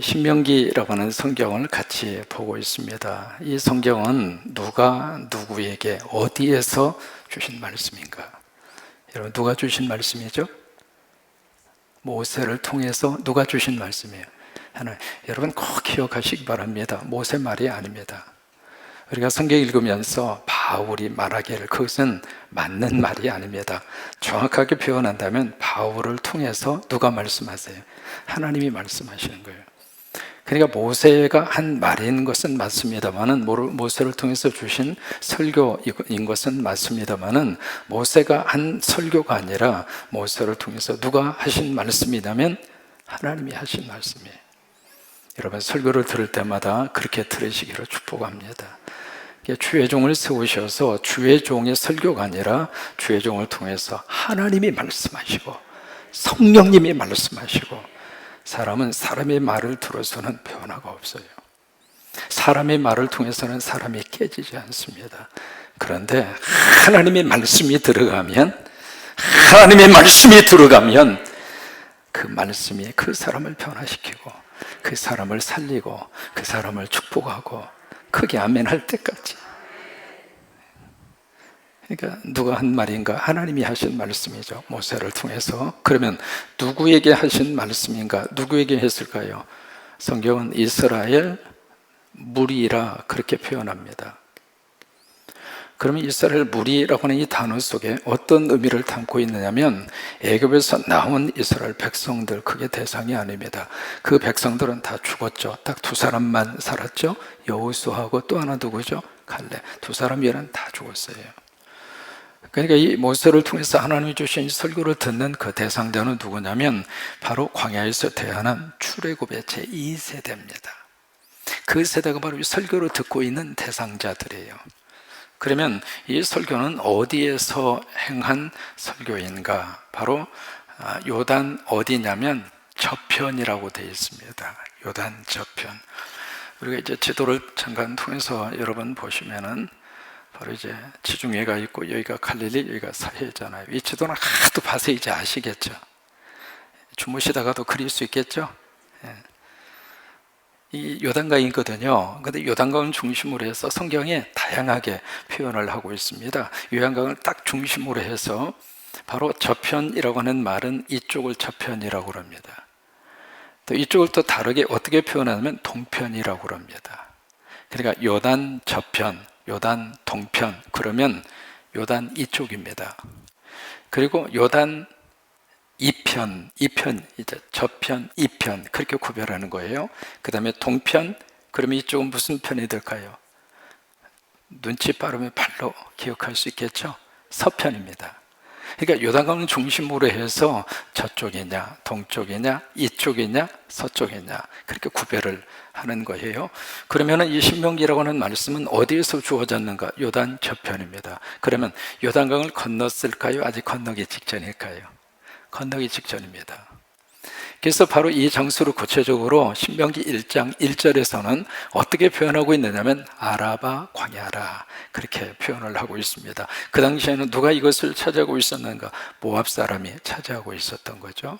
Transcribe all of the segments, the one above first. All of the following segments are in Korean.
신명기라고 하는 성경을 같이 보고 있습니다. 이 성경은 누가 누구에게 어디에서 주신 말씀인가? 여러분, 누가 주신 말씀이죠? 모세를 통해서 누가 주신 말씀이에요? 하나, 여러분 꼭 기억하시기 바랍니다. 모세 말이 아닙니다. 우리가 성경 읽으면서 바울이 말하기를 그것은 맞는 말이 아닙니다. 정확하게 표현한다면 바울을 통해서 누가 말씀하세요? 하나님이 말씀하시는 거예요. 그러니까 모세가 한 말인 것은 맞습니다만은, 모세를 통해서 주신 설교인 것은 맞습니다만은, 모세가 한 설교가 아니라 모세를 통해서 누가 하신 말씀이냐면 하나님이 하신 말씀이에요. 여러분, 설교를 들을 때마다 그렇게 들으시기를 축복합니다. 주의 종을 세우셔서 주의 종의 설교가 아니라 주의 종을 통해서 하나님이 말씀하시고 성령님이 말씀하시고, 사람은 사람의 말을 들어서는 변화가 없어요. 사람의 말을 통해서는 사람이 깨지지 않습니다. 그런데 하나님의 말씀이 들어가면 그 말씀이 그 사람을 변화시키고 그 사람을 살리고 그 사람을 축복하고 크게 아멘 할 때까지. 그러니까 누가 한 말인가? 하나님이 하신 말씀이죠. 모세를 통해서. 그러면 누구에게 하신 말씀인가? 누구에게 했을까요? 성경은 이스라엘 무리라 그렇게 표현합니다. 그러면 이스라엘 무리라고 하는 이 단어 속에 어떤 의미를 담고 있느냐면, 애굽에서 나온 이스라엘 백성들, 그게 대상이 아닙니다. 그 백성들은 다 죽었죠. 딱 두 사람만 살았죠. 여호수아하고 또 하나 누구죠? 갈렙. 두 사람 외에는 다 죽었어요. 그러니까 이 모세를 통해서 하나님이 주신 설교를 듣는 그 대상자는 누구냐면 바로 광야에서 태어난 출애굽의 제2세대입니다. 그 세대가 바로 이 설교를 듣고 있는 대상자들이에요. 그러면 이 설교는 어디에서 행한 설교인가? 바로 요단 어디냐면 저편이라고 되어 있습니다. 요단 저편. 우리가 이제 지도를 잠깐 통해서 여러분 보시면은 바로 이제 지중해가 있고 여기가 갈릴리, 여기가 사해잖아요. 이 지도는 하도 봐서 이제 아시겠죠? 주무시다가도 그릴 수 있겠죠? 예. 이 요단강이거든요. 근데 요단강을 중심으로 해서 성경에 다양하게 표현을 하고 있습니다. 요단강을 딱 중심으로 해서 바로 저편이라고 하는 말은 이쪽을 저편이라고 합니다. 또 이쪽을 또 다르게 어떻게 표현하냐면 동편이라고 합니다. 그러니까 요단 저편, 요단 동편, 그러면 요단 이쪽입니다. 그리고 요단 이편, 이제 저편, 이편, 그렇게 구별하는 거예요. 그 다음에 동편, 그러면 이쪽은 무슨 편이 될까요? 눈치 빠르면 발로 기억할 수 있겠죠? 서편입니다. 그러니까 요단강을 중심으로 해서 저쪽이냐, 동쪽이냐, 이쪽이냐, 서쪽이냐, 그렇게 구별을 하는 거예요. 그러면 이 신명기라고 하는 말씀은 어디에서 주어졌는가? 요단 저편입니다. 그러면 요단강을 건넜을까요? 아직 건너기 직전일까요? 건너기 직전입니다. 그래서 바로 이 장소를 구체적으로 신명기 1장 1절에서는 어떻게 표현하고 있느냐면 아라바 광야라, 그렇게 표현을 하고 있습니다. 그 당시에는 누가 이것을 차지하고 있었는가? 모압 사람이 차지하고 있었던 거죠.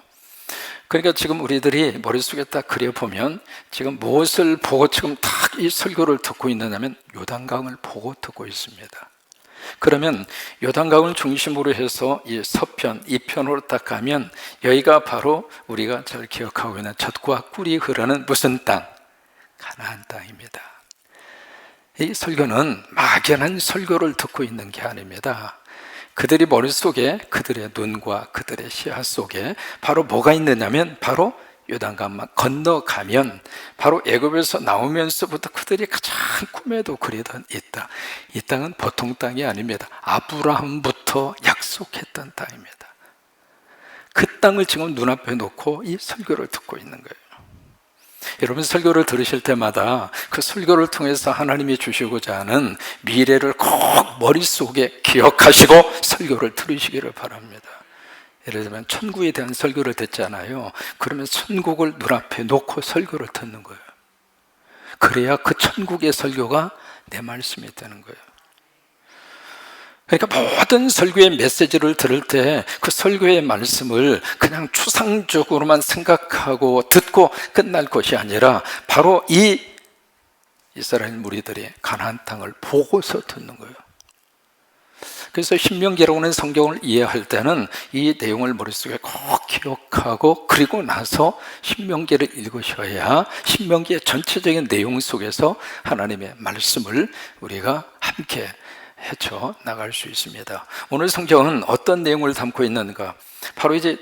그러니까 지금 우리들이 머릿속에 딱 그려보면 지금 무엇을 보고 지금 딱 이 설교를 듣고 있느냐면 요단강을 보고 듣고 있습니다. 그러면 요단강을 중심으로 해서 이 서편, 이편으로 딱 가면 여기가 바로 우리가 잘 기억하고 있는 젖과 꿀이 흐르는 무슨 땅? 가나안 땅입니다. 이 설교는 막연한 설교를 듣고 있는 게 아닙니다. 그들이 머릿속에, 그들의 눈과 그들의 시야 속에 바로 뭐가 있느냐면 바로 요단강만 건너가면 바로 애굽에서 나오면서부터 그들이 가장 꿈에도 그리던 이 땅, 이 땅은 보통 땅이 아닙니다. 아브라함부터 약속했던 땅입니다. 그 땅을 지금 눈앞에 놓고 이 설교를 듣고 있는 거예요. 여러분, 설교를 들으실 때마다 그 설교를 통해서 하나님이 주시고자 하는 미래를 꼭 머릿속에 기억하시고 설교를 들으시기를 바랍니다. 예를 들면 천국에 대한 설교를 듣잖아요. 그러면 천국을 눈앞에 놓고 설교를 듣는 거예요. 그래야 그 천국의 설교가 내 말씀이 되는 거예요. 그러니까 모든 설교의 메시지를 들을 때 그 설교의 말씀을 그냥 추상적으로만 생각하고 듣고 끝날 것이 아니라 바로 이 이스라엘 무리들이 가나안 땅을 보고서 듣는 거예요. 그래서 신명기라고 하는 성경을 이해할 때는 이 내용을 머릿속에 꼭 기억하고 그리고 나서 신명기를 읽으셔야 신명기의 전체적인 내용 속에서 하나님의 말씀을 우리가 함께 헤쳐 나갈 수 있습니다. 오늘 성경은 어떤 내용을 담고 있는가? 바로 이제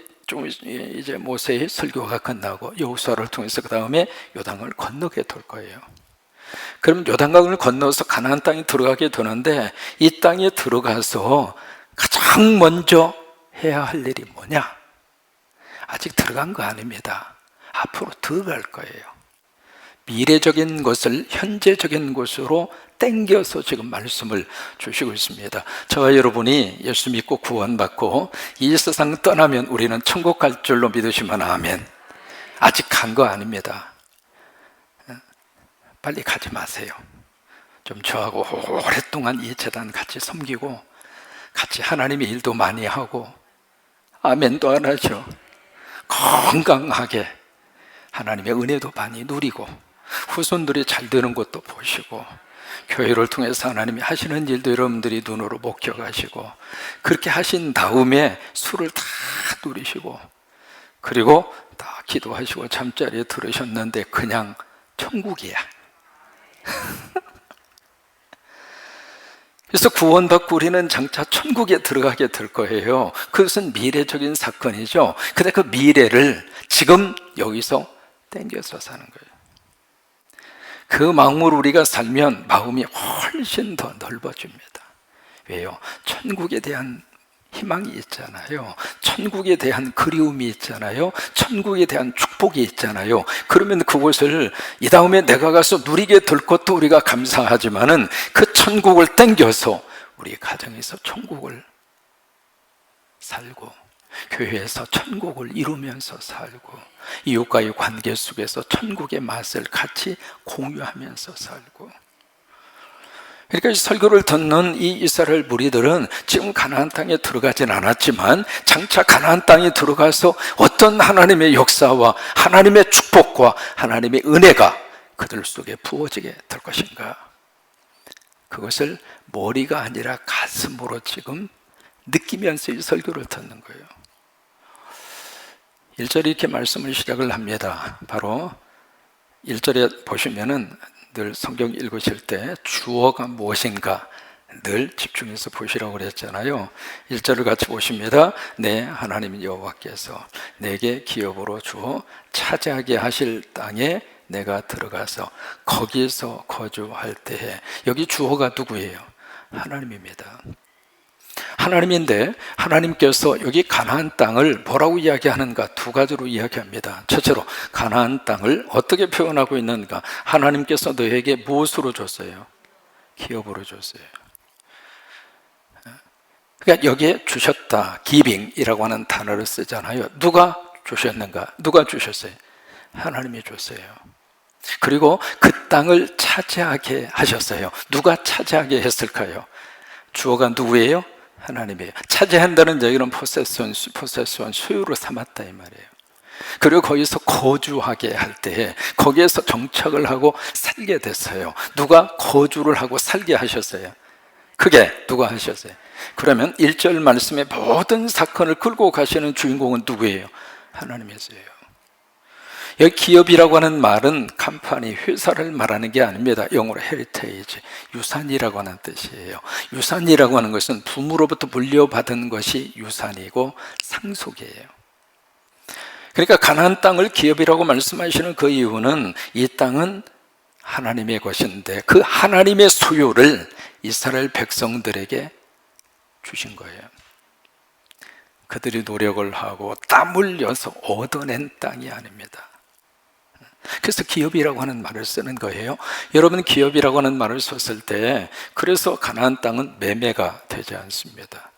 모세의 설교가 끝나고 여호수아를 통해서 그 다음에 요단강을 건너게 될 거예요. 그럼 요단강을 건너서 가나안 땅에 들어가게 되는데 이 땅에 들어가서 가장 먼저 해야 할 일이 뭐냐? 아직 들어간 거 아닙니다. 앞으로 들어갈 거예요. 미래적인 것을 현재적인 것으로 땡겨서 지금 말씀을 주시고 있습니다. 저와 여러분이 예수 믿고 구원받고 이 세상 떠나면 우리는 천국 갈 줄로 믿으시면 아멘. 아직 간 거 아닙니다. 빨리 가지 마세요. 좀 저하고 오랫동안 이 재단 같이 섬기고 같이 하나님의 일도 많이 하고 아멘도 안 하죠. 건강하게 하나님의 은혜도 많이 누리고 후손들이 잘 되는 것도 보시고 교회를 통해서 하나님이 하시는 일도 여러분들이 눈으로 목격하시고 그렇게 하신 다음에 술을 다 누리시고 그리고 다 기도하시고 잠자리에 들으셨는데 그냥 천국이야. 그래서 구원받고 우리는 장차 천국에 들어가게 될 거예요. 그것은 미래적인 사건이죠. 근데 그 미래를 지금 여기서 땡겨서 사는 거예요. 그 마음으로 우리가 살면 마음이 훨씬 더 넓어집니다. 왜요? 천국에 대한 희망이 있잖아요. 천국에 대한 그리움이 있잖아요. 천국에 대한 축복이 있잖아요. 그러면 그것을 이 다음에 내가 가서 누리게 될 것도 우리가 감사하지만은 그 천국을 땡겨서 우리 가정에서 천국을 살고 교회에서 천국을 이루면서 살고 이웃과의 관계 속에서 천국의 맛을 같이 공유하면서 살고 그러니까 이 설교를 듣는 이 이스라엘 무리들은 지금 가나안 땅에 들어가진 않았지만 장차 가나안 땅에 들어가서 어떤 하나님의 역사와 하나님의 축복과 하나님의 은혜가 그들 속에 부어지게 될 것인가? 그것을 머리가 아니라 가슴으로 지금 느끼면서 이 설교를 듣는 거예요. 1절에 이렇게 말씀을 시작을 합니다. 바로 1절에 보시면은 늘 성경 읽으실 때 주어가 무엇인가 늘 집중해서 보시라고 그랬잖아요. 1절을 같이 보십니다. 네, 하나님 여호와께서 내게 기업으로 주어 차지하게 하실 땅에 내가 들어가서 거기에서 거주할 때에 여기 주어가 누구예요? 하나님입니다. 하나님인데 하나님께서 여기 가나안 땅을 뭐라고 이야기하는가? 두 가지로 이야기합니다. 첫째로 가나안 땅을 어떻게 표현하고 있는가? 하나님께서 너에게 무엇으로 줬어요? 기업으로 줬어요. 그러니까 여기에 주셨다, 기빙이라고 하는 단어를 쓰잖아요. 누가 주셨는가? 누가 주셨어요? 하나님이 줬어요. 그리고 그 땅을 차지하게 하셨어요. 누가 차지하게 했을까요? 주어가 누구예요? 하나님이에요. 차지한다는 얘기는 포세션, 소유로 삼았다 이 말이에요. 그리고 거기서 거주하게 할 때 거기에서 정착을 하고 살게 됐어요. 누가 거주를 하고 살게 하셨어요? 그게 누가 하셨어요? 그러면 1절 말씀의 모든 사건을 끌고 가시는 주인공은 누구예요? 하나님이세요. 여기 기업이라고 하는 말은 컴퍼니, 회사를 말하는 게 아닙니다. 영어로 헤리테이지, 유산이라고 하는 뜻이에요. 유산이라고 하는 것은 부모로부터 물려받은 것이 유산이고 상속이에요. 그러니까 가나안 땅을 기업이라고 말씀하시는 그 이유는 이 땅은 하나님의 것인데 그 하나님의 소유를 이스라엘 백성들에게 주신 거예요. 그들이 노력을 하고 땀 흘려서 얻어낸 땅이 아닙니다. 그래서 기업이라고 하는 말을 쓰는 거예요. 여러분 기업이라고 하는 말을 썼을 때 그래서 가나안 땅은 매매가 되지 않습니다.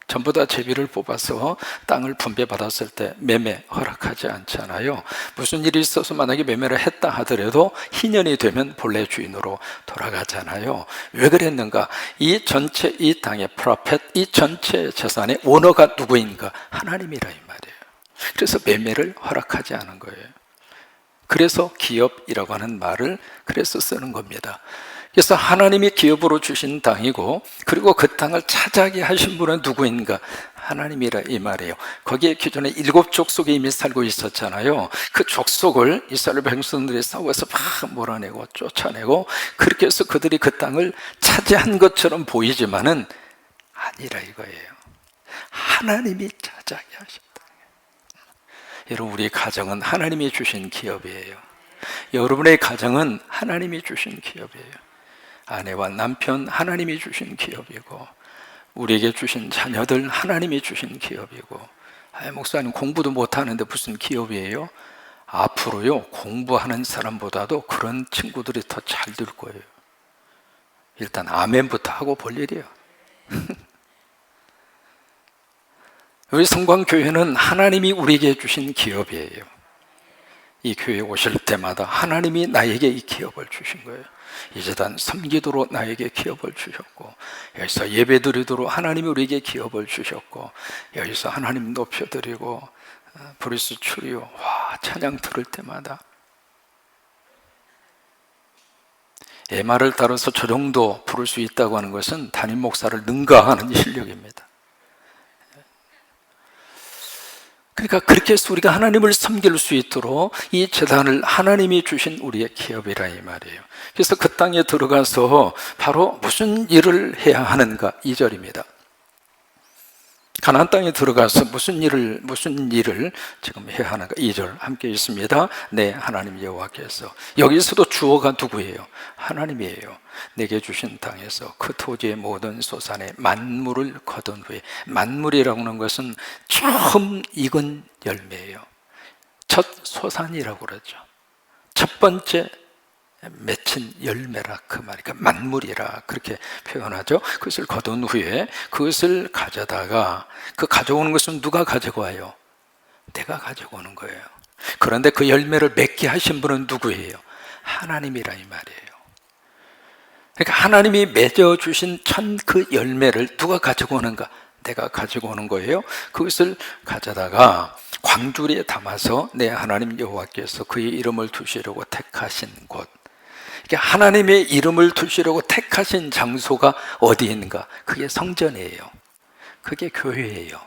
전부 다 제비를 뽑아서 땅을 분배받았을 때 매매 허락하지 않잖아요. 무슨 일이 있어서 만약에 매매를 했다 하더라도 희년이 되면 본래 주인으로 돌아가잖아요. 왜 그랬는가? 이 전체 이 땅의 프로펫, 이 전체 재산의 오너가 누구인가? 하나님이라 이 말이에요. 그래서 매매를 허락하지 않은 거예요. 그래서 기업이라고 하는 말을 그래서 쓰는 겁니다. 그래서 하나님이 기업으로 주신 땅이고, 그리고 그 땅을 차지하게 하신 분은 누구인가? 하나님이라 이 말이에요. 거기에 기존에 7 족속이 이미 살고 있었잖아요. 그 족속을 이스라엘 백성들이 싸워서 막 몰아내고 쫓아내고, 그렇게 해서 그들이 그 땅을 차지한 것처럼 보이지만은 아니라 이거예요. 하나님이 차지하게 하신 땅이에요. 여러분, 우리 가정은 하나님이 주신 기업이에요. 여러분의 가정은 하나님이 주신 기업이에요. 아내와 남편 하나님이 주신 기업이고, 우리에게 주신 자녀들 하나님이 주신 기업이고. 목사님 공부도 못하는데 무슨 기업이에요? 앞으로요, 공부하는 사람보다도 그런 친구들이 더 잘 될 거예요. 일단 아멘부터 하고 볼 일이에요. 우리 성광교회는 하나님이 우리에게 주신 기업이에요. 이 교회에 오실 때마다 하나님이 나에게 이 기업을 주신 거예요. 이 재단 섬기도록 나에게 기업을 주셨고, 여기서 예배드리도록 하나님이 우리에게 기업을 주셨고, 여기서 하나님 높여드리고 브리스 추리오 찬양 들을 때마다 MR을 따라서 저 정도 부를 수 있다고 하는 것은 담임 목사를 능가하는 실력입니다. 그러니까 그렇게 해서 우리가 하나님을 섬길 수 있도록 이 재단을 하나님이 주신 우리의 기업이라 이 말이에요. 그래서 그 땅에 들어가서 바로 무슨 일을 해야 하는가? 2절입니다. 가나안 땅에 들어가서 무슨 일을 지금 해야 하는가? 2절 함께 있습니다. 네, 하나님 여호와께서. 여기서도 주어가 누구예요? 하나님이에요. 내게 주신 땅에서 그 토지의 모든 소산의 만물을 거둔 후에, 만물이라고 하는 것은 처음 익은 열매예요. 첫 소산이라고 그러죠. 첫 번째 맺힌 열매라 그 말이니까 만물이라 그렇게 표현하죠. 그것을 거둔 후에 그것을 가져다가, 그 가져오는 것은 누가 가지고 와요? 내가 가지고 오는 거예요. 그런데 그 열매를 맺게 하신 분은 누구예요? 하나님이라 이 말이에요. 그러니까 하나님이 맺어주신 천 그 열매를 누가 가지고 오는가? 내가 가지고 오는 거예요. 그것을 가져다가 광주리에 담아서 내 하나님 여호와께서 그의 이름을 두시려고 택하신 곳, 그러니까 하나님의 이름을 두시려고 택하신 장소가 어디 있는가? 그게 성전이에요. 그게 교회예요.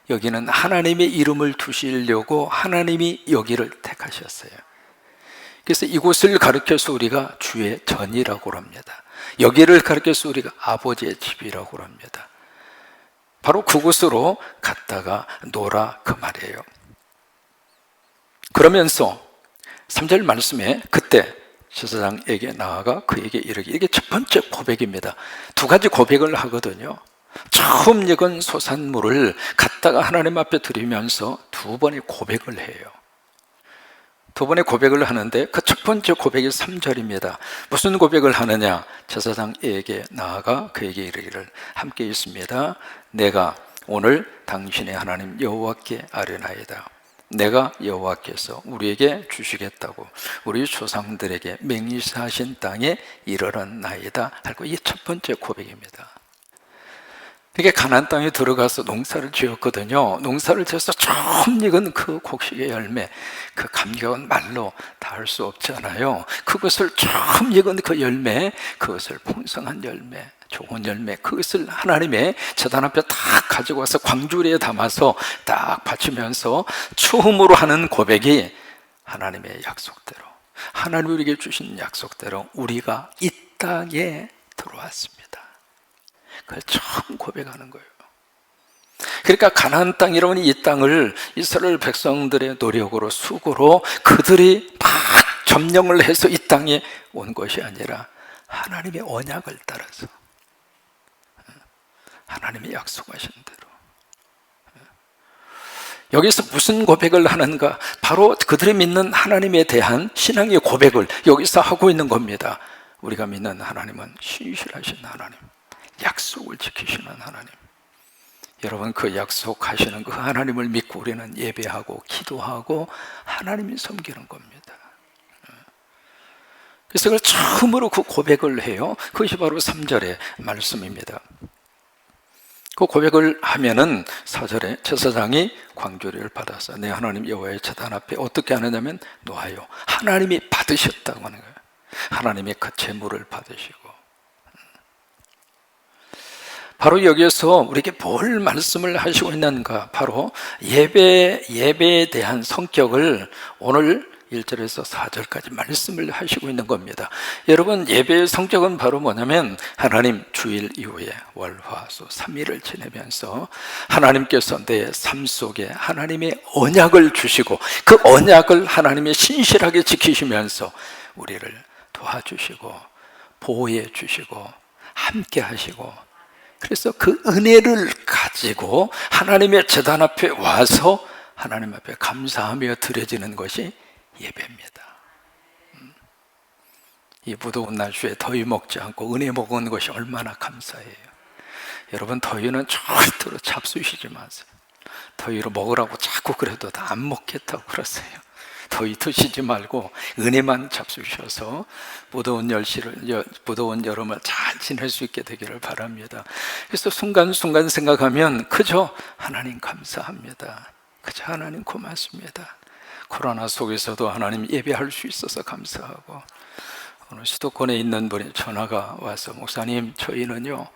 여기는 하나님의 이름을 두시려고 하나님이 여기를 택하셨어요. 그래서 이곳을 가르쳐서 우리가 주의 전이라고 합니다. 여기를 가르쳐서 우리가 아버지의 집이라고 합니다. 바로 그곳으로 갔다가 놀아 그 말이에요. 그러면서 3절 말씀에 그때 제사장에게 나아가 그에게 이르기, 이게 첫 번째 고백입니다. 2가지 고백을 하거든요. 처음 익은 소산물을 갖다가 하나님 앞에 드리면서 2번의 고백을 해요. 2번의 고백을 하는데 그 첫 번째 고백이 3절입니다. 무슨 고백을 하느냐? 제사장에게 나아가 그에게 이르기를, 함께 있습니다. 내가 오늘 당신의 하나님 여호와께 아뢰나이다. 내가 여호와께서 우리에게 주시겠다고 우리 조상들에게 맹세하신 땅에 이르렀나이다 하고, 이게 첫 번째 고백입니다. 이게 가나안 땅에 들어가서 농사를 지었거든요. 농사를 지어서 처음 익은 그 곡식의 열매, 그 감격은 말로 다 할 수 없잖아요. 그것을 처음 익은 그 열매, 그것을 풍성한 열매, 좋은 열매, 그것을 하나님의 제단 앞에 딱 가지고 와서 광주리에 담아서 딱 바치면서 처음으로 하는 고백이 하나님의 약속대로, 하나님이 우리에게 주신 약속대로 우리가 이 땅에 들어왔습니다. 그걸 처음 고백하는 거예요. 그러니까 가나안 땅이라는 이 땅을 이스라엘 백성들의 노력으로, 수고로 그들이 막 점령을 해서 이 땅에 온 것이 아니라 하나님의 언약을 따라서, 하나님이 약속하신 대로. 여기서 무슨 고백을 하는가? 바로 그들이 믿는 하나님에 대한 신앙의 고백을 여기서 하고 있는 겁니다. 우리가 믿는 하나님은 신실하신 하나님, 약속을 지키시는 하나님. 여러분, 그 약속하시는 그 하나님을 믿고 우리는 예배하고 기도하고 하나님이 섬기는 겁니다. 그래서 그걸 처음으로 그 고백을 해요. 그것이 바로 3절의 말씀입니다. 그 고백을 하면은 4절에 제사장이 광주리를 받아서 내 하나님 여호와의 제단 앞에 어떻게 하느냐면 놓아요. 하나님이 받으셨다고 하는 거예요. 하나님의 그 제물을 받으시고. 바로 여기에서 우리에게 뭘 말씀을 하시고 있는가? 바로 예배에 대한 성격을 오늘 1절에서 4절까지 말씀을 하시고 있는 겁니다. 여러분, 예배의 성격은 바로 뭐냐면 하나님 주일 이후에 월, 화, 수 3일을 지내면서 하나님께서 내 삶 속에 하나님의 언약을 주시고 그 언약을 하나님이 신실하게 지키시면서 우리를 도와주시고 보호해 주시고 함께 하시고, 그래서 그 은혜를 가지고 하나님의 제단 앞에 와서 하나님 앞에 감사하며 드려지는 것이 예배입니다. 이 무더운 날씨에 더위 먹지 않고 은혜 먹은 것이 얼마나 감사해요. 여러분, 더위는 절대로 잡수시지 마세요. 더위로 먹으라고 자꾸 그래도 다 안 먹겠다고 그러세요. 더위 드시지 말고 은혜만 잡수셔서 무더운 여름을 잘 지낼 수 있게 되기를 바랍니다. 그래서 순간순간 생각하면 그저 하나님 감사합니다. 그저 하나님 고맙습니다. 코로나 속에서도 하나님 예배할 수 있어서 감사하고, 오늘 수도권에 있는 분이 전화가 와서 목사님, 저희는요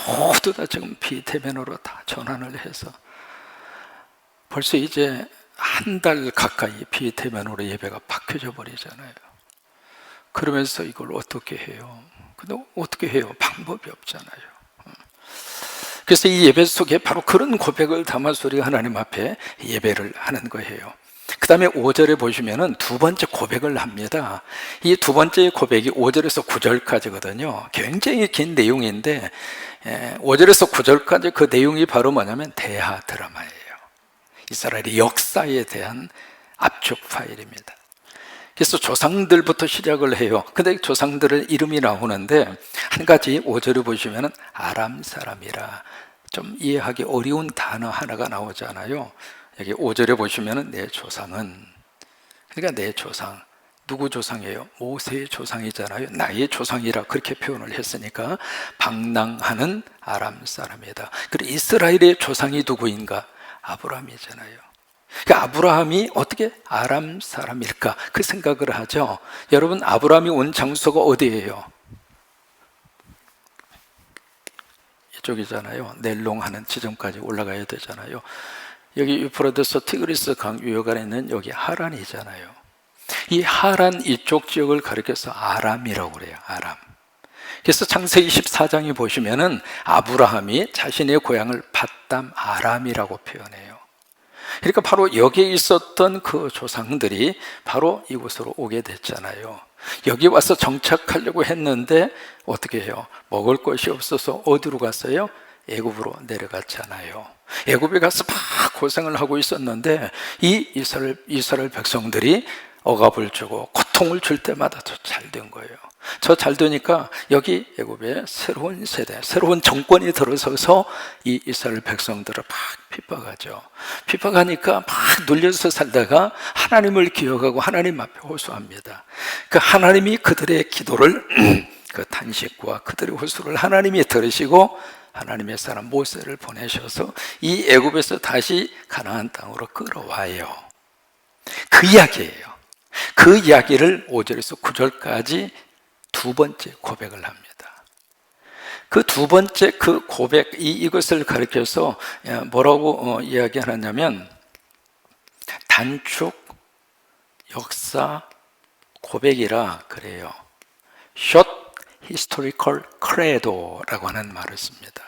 모두 다 지금 비대면으로 다 전환을 해서 벌써 이제 한 달 가까이 비대면으로 예배가 바뀌어져 버리잖아요. 그러면서 이걸 어떻게 해요? 근데 어떻게 해요? 방법이 없잖아요. 그래서 이 예배 속에 바로 그런 고백을 담아서 우리가 하나님 앞에 예배를 하는 거예요. 그 다음에 5절에 보시면은 두 번째 고백을 합니다. 이 두 번째 고백이 5절에서 9절까지거든요. 굉장히 긴 내용인데 5절에서 9절까지 그 내용이 바로 뭐냐면 대하 드라마예요. 이스라엘의 역사에 대한 압축 파일입니다. 그래서 조상들부터 시작을 해요. 근데 조상들의 이름이 나오는데 한 가지 5절을 보시면은 아람 사람이라 좀 이해하기 어려운 단어 하나가 나오잖아요. 여기 5절에 보시면은 내 조상은, 그러니까 내 조상, 누구 조상이에요? 모세의 조상이잖아요. 나의 조상이라 그렇게 표현을 했으니까 방랑하는 아람 사람이다. 그리고 이스라엘의 조상이 누구인가? 아브라함이잖아요. 그러니까 아브라함이 어떻게 아람 사람일까? 그 생각을 하죠. 여러분, 아브라함이 온 장소가 어디예요? 이쪽이잖아요. 넬롱하는 지점까지 올라가야 되잖아요. 여기 유프라데스 티그리스 강 유역 안에 있는 여기 하란이잖아요. 이 하란 이쪽 지역을 가리켜서 아람이라고 그래요. 아람. 그래서 창세기 14장에 보시면은 아브라함이 자신의 고향을 밧담 아람이라고 표현해요. 그러니까 바로 여기에 있었던 그 조상들이 바로 이곳으로 오게 됐잖아요. 여기 와서 정착하려고 했는데 어떻게 해요? 먹을 것이 없어서 어디로 갔어요? 애굽으로 내려갔잖아요. 애굽에 가서 막 고생을 하고 있었는데 이 이스라엘 백성들이 억압을 주고 고통을 줄 때마다 더 잘 된 거예요. 저 잘 되니까 여기 애굽에 새로운 세대, 새로운 정권이 들어서서 이 이스라엘 백성들을 막 핍박하죠. 핍박하니까 막 눌려서 살다가 하나님을 기억하고 하나님 앞에 호소합니다. 그 하나님이 그들의 기도를 그 탄식과 그들의 호소를 하나님이 들으시고 하나님의 사람 모세를 보내셔서 이 애굽에서 다시 가나안 땅으로 끌어와요. 그 이야기예요. 그 이야기를 5절에서 9절까지 두 번째 고백을 합니다. 그 두 번째 그 고백, 이것을 가리켜서 뭐라고 이야기하냐면 단축 역사 고백이라 그래요. Short Historical Credo라고 하는 말을 씁니다.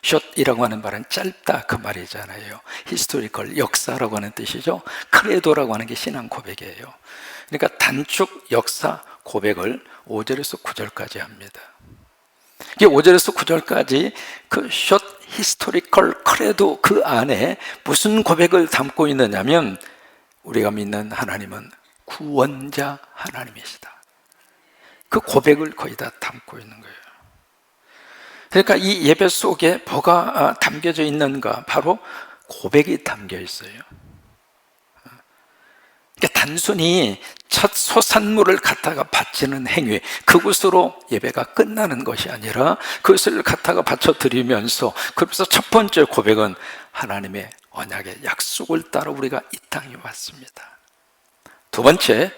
short이라고 하는 말은 짧다 그 말이잖아요. historical, 역사라고 하는 뜻이죠. credo라고 하는 게 신앙 고백이에요. 그러니까 단축 역사 고백을 5절에서 9절까지 합니다. 이게 5절에서 9절까지 그 short historical credo 그 안에 무슨 고백을 담고 있느냐면 우리가 믿는 하나님은 구원자 하나님이시다. 그 고백을 거의 다 담고 있는 거예요. 그러니까 이 예배 속에 뭐가 담겨져 있는가? 바로 고백이 담겨 있어요. 그러니까 단순히 첫 소산물을 갖다가 바치는 행위, 그것으로 예배가 끝나는 것이 아니라 그것을 갖다가 바쳐드리면서, 그래서 첫 번째 고백은 하나님의 언약의 약속을 따라 우리가 이 땅에 왔습니다. 두 번째,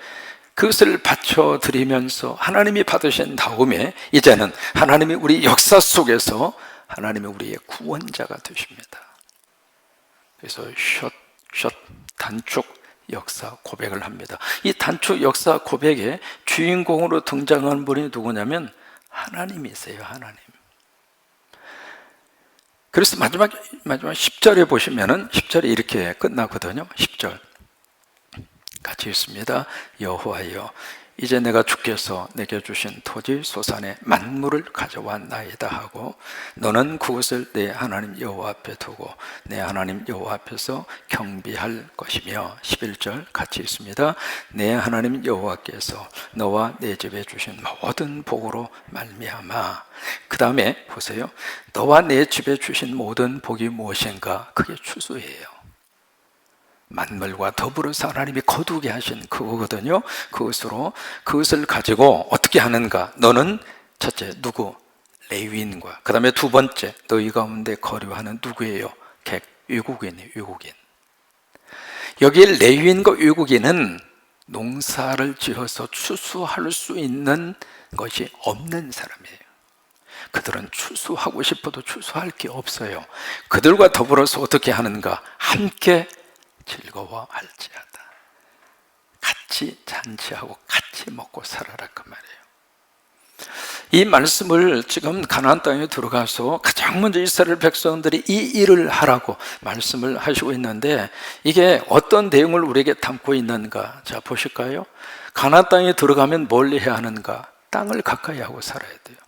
그것을 바쳐드리면서 하나님이 받으신 다음에 이제는 하나님이 우리 역사 속에서 하나님이 우리의 구원자가 되십니다. 그래서 숏 단축 역사 고백을 합니다. 이 단축 역사 고백의 주인공으로 등장하는 분이 누구냐면 하나님이세요. 하나님. 그래서 마지막 10절에 보시면은 10절이 이렇게 끝나거든요. 10절 같이 읽습니다. 여호와여, 이제 내가 주께서 내게 주신 토지 소산의 만물을 가져왔나이다 하고 너는 그것을 내 하나님 여호와 앞에 두고 내 하나님 여호와 앞에서 경비할 것이며, 11절 같이 읽습니다. 내 하나님 여호와께서 너와 내 집에 주신 모든 복으로 말미암아. 그 다음에 보세요. 너와 내 집에 주신 모든 복이 무엇인가? 그게 추수예요. 만물과 더불어서 하나님이 거두게 하신 그거거든요. 그것을 가지고 어떻게 하는가? 너는 첫째, 누구? 레위인과, 그 다음에 두 번째, 너희 가운데 거류하는 누구예요? 객, 외국인이에요. 외국인. 여기 레위인과 외국인은 농사를 지어서 추수할 수 있는 것이 없는 사람이에요. 그들은 추수하고 싶어도 추수할 게 없어요. 그들과 더불어서 어떻게 하는가? 함께 즐거워할지어다. 같이 잔치하고 같이 먹고 살아라, 그 말이에요. 이 말씀을 지금 가나안 땅에 들어가서 가장 먼저 이스라엘 백성들이 이 일을 하라고 말씀을 하시고 있는데, 이게 어떤 내용을 우리에게 담고 있는가? 자, 보실까요? 가나안 땅에 들어가면 뭘 해야 하는가? 땅을 가까이 하고 살아야 돼요.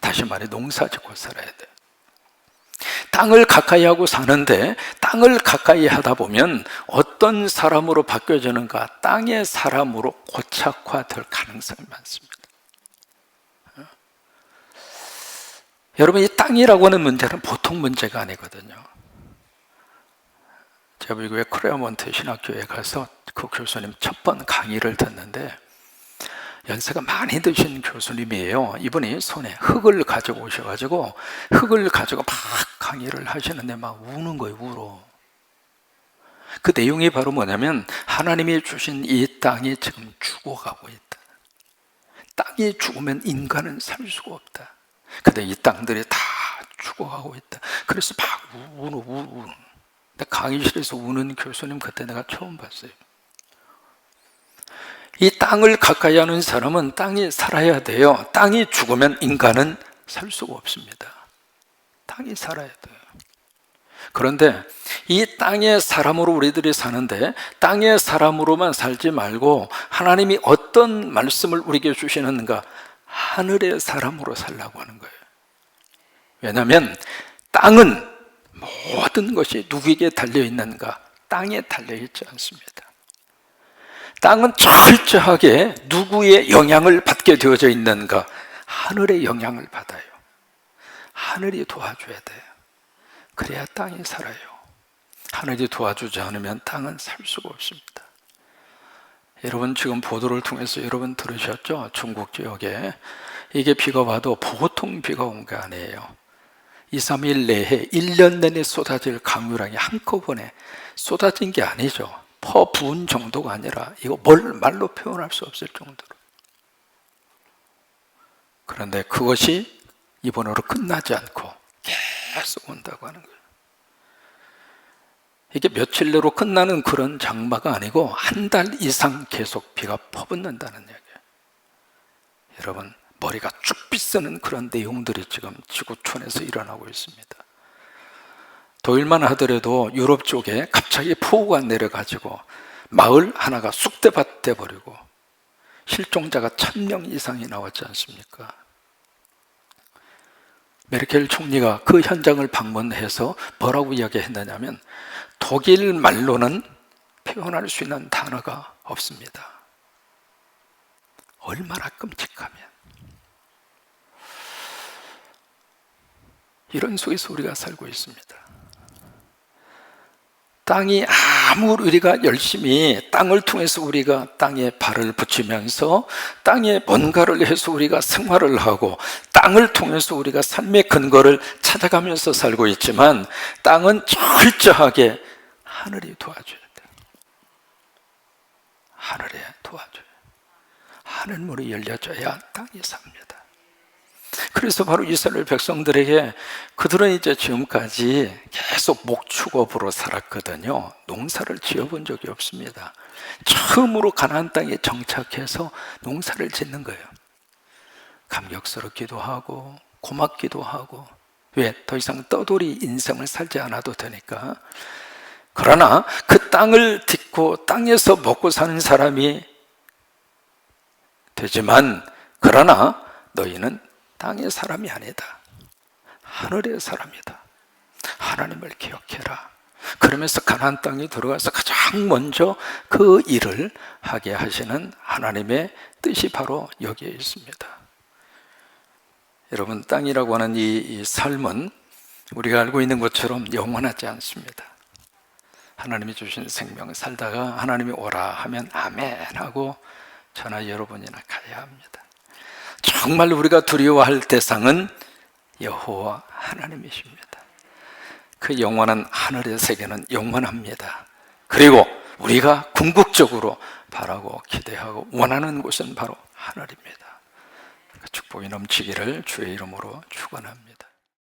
다시 말해 농사 짓고 살아야 돼요. 땅을 가까이 하고 사는데, 땅을 가까이 하다 보면 어떤 사람으로 바뀌어지는가? 땅의 사람으로 고착화될 가능성이 많습니다. 여러분, 이 땅이라고 하는 문제는 보통 문제가 아니거든요. 제가 미국의 크레어몬트 신학교에 가서 그 교수님 첫 번 강의를 듣는데, 연세가 많이 드신 교수님이에요. 이분이 손에 흙을 가지고 오셔가지고 흙을 가지고 막 강의를 하시는데 막 우는 거예요. 울어. 그 내용이 바로 뭐냐면, 하나님이 주신 이 땅이 지금 죽어가고 있다. 땅이 죽으면 인간은 살 수가 없다. 근데 이 땅들이 다 죽어가고 있다. 그래서 막 우는. 강의실에서 우는 교수님 그때 내가 처음 봤어요. 이 땅을 가까이 하는 사람은 땅이 살아야 돼요. 땅이 죽으면 인간은 살 수가 없습니다. 땅이 살아야 돼요. 그런데 이 땅의 사람으로 우리들이 사는데, 땅의 사람으로만 살지 말고 하나님이 어떤 말씀을 우리에게 주시는가? 하늘의 사람으로 살라고 하는 거예요. 왜냐하면 땅은 모든 것이 누구에게 달려있는가? 땅에 달려있지 않습니다. 땅은 철저하게 누구의 영향을 받게 되어져 있는가? 하늘의 영향을 받아요. 하늘이 도와줘야 돼요. 그래야 땅이 살아요. 하늘이 도와주지 않으면 땅은 살 수가 없습니다. 여러분, 지금 보도를 통해서 여러분 들으셨죠? 중국 지역에 이게 비가 와도 보통 비가 온 게 아니에요. 2, 3일 내에 1년 내내 쏟아질 강우량이 한꺼번에 쏟아진 게 아니죠. 부은 정도가 아니라 이거 말로 표현할 수 없을 정도로. 그런데 그것이 이번으로 끝나지 않고 계속 온다고 하는 거예요. 이게 며칠 내로 끝나는 그런 장마가 아니고 한 달 이상 계속 비가 퍼붓는다는 얘기예요. 여러분, 머리가 쭉 빗쓰는 그런 내용들이 지금 지구촌에서 일어나고 있습니다. 도일만 하더라도 유럽 쪽에 갑자기 폭우가 내려가지고 마을 하나가 쑥대밭 돼버리고 실종자가 1000명 이상이 나왔지 않습니까? 메르켈 총리가 그 현장을 방문해서 뭐라고 이야기했느냐면, 독일 말로는 표현할 수 있는 단어가 없습니다. 얼마나 끔찍하면. 이런 속에서 우리가 살고 있습니다. 땅이 아무리 우리가 열심히 땅을 통해서 우리가 땅에 발을 붙이면서 땅에 뭔가를 해서 우리가 생활을 하고 땅을 통해서 우리가 삶의 근거를 찾아가면서 살고 있지만 땅은 철저하게 하늘이 도와줘야 돼요. 하늘에 도와줘요. 하늘문이 열려져야 땅이 삽니다. 그래서 바로 이스라엘 백성들에게 그들은 이제 지금까지 계속 목축업으로 살았거든요. 농사를 지어본 적이 없습니다. 처음으로 가나안 땅에 정착해서 농사를 짓는 거예요. 감격스럽기도 하고 고맙기도 하고, 왜? 더 이상 떠돌이 인생을 살지 않아도 되니까. 그러나 그 땅을 딛고 땅에서 먹고 사는 사람이 되지만, 그러나 너희는 땅의 사람이 아니다. 하늘의 사람이다. 하나님을 기억해라. 그러면서 가나안 땅에 들어가서 가장 먼저 그 일을 하게 하시는 하나님의 뜻이 바로 여기에 있습니다. 여러분, 땅이라고 하는 이 삶은 우리가 알고 있는 것처럼 영원하지 않습니다. 하나님이 주신 생명 살다가 하나님이 오라 하면 아멘 하고 저나 여러분이나 가야 합니다. 정말 우리가 두려워할 대상은 여호와 하나님이십니다. 그 영원한 하늘의 세계는 영원합니다. 그리고 우리가 궁극적으로 바라고 기대하고 원하는 곳은 바로 하늘입니다. 그 축복이 넘치기를 주의 이름으로 축원합니다.